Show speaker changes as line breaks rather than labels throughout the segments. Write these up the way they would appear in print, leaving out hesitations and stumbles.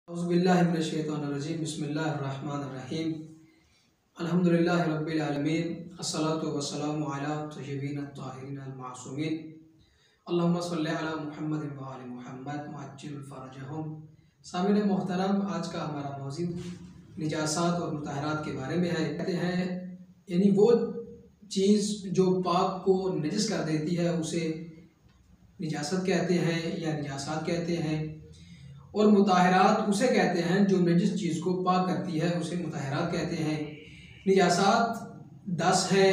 औज़ुबिल्लाहिमिनश्शैतानिर्रजीम बिस्मिल्लाहिर्रहमानिर्रहीम अल्हम्दुलिल्लाहि रब्बिल आलमीन अस्सलातु वस्सलामु अला तय्यबीन अत्ताहिरीन अल-मासूमीन अल्लाहुम्मा सल्लि अला मुहम्मद व आलि मुहम्मद वअज्जिल फरजहुम। सामिन मोहतरम, आज का हमारा मौज़ू निजासात और मुताहरात के बारे में है। कहते हैं यानी वो चीज़ जो पाक को नजस कर देती है उसे निजासत कहते हैं या निजासात कहते हैं, और मुताहरात उसे कहते हैं जो नजिस चीज़ को पाक करती है उसे मुताहरात कहते हैं। निजासात 10 है: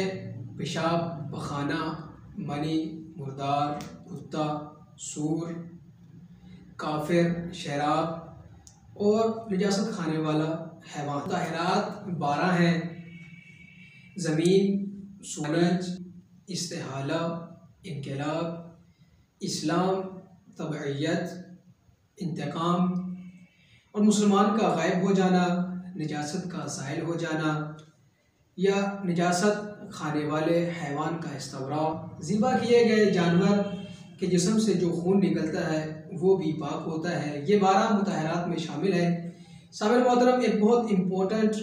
पेशाब, पखाना, मनी, मुर्दार, कुत्ता, सूर, काफिर, शराब और निजासत खाने वाला हैवान। मुताहरात 12 हैं: ज़मीन, सूरज, इस्तिहाला, इनकलाब, इस्लाम, तबइयत, इंतकाम और मुसलमान का गायब हो जाना, निजासत का ज़ाइल हो जाना या निजासत खाने वाले हैवान का इस्तवरा। ज़िबा किए गए जानवर के जिस्म से जो खून निकलता है वो भी पाक होता है। ये 12 मुताहरात में शामिल है। साबिर मोहतरम, एक बहुत इम्पोर्टेंट,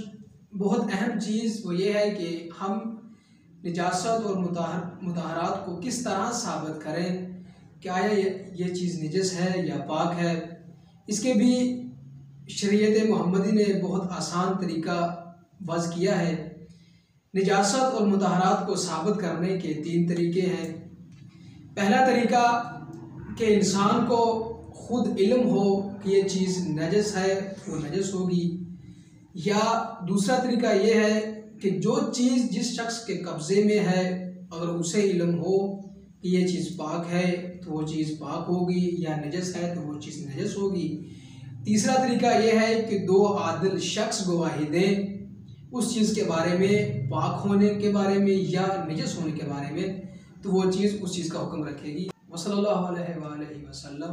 बहुत अहम चीज़ वो ये है कि हम निजासत और मुताहरात को किस तरह साबित करें, क्या ये चीज़ निजस है या पाक है। इसके भी शरीयत मोहम्मदी ने बहुत आसान तरीका वज़ किया है। निजासत और मुताहरात को साबित करने के 3 तरीके हैं। पहला तरीका कि इंसान को खुद इल्म हो कि ये चीज़ नजस है, वो नजस होगी। या दूसरा तरीका ये है कि जो चीज़ जिस शख्स के कब्ज़े में है अगर उसे इल्म हो कि ये चीज़ पाक है तो वो चीज़ पाक होगी, या नजस है तो वो चीज़ नजस होगी। तीसरा तरीका ये है कि 2 आदिल शख्स गवाही दें उस चीज़ के बारे में, पाक होने के बारे में या नजस होने के बारे में, तो वो चीज़ उस चीज़ का हुक्म रखेगी। वसल्लल्लाहु अलैहि वसल्लम।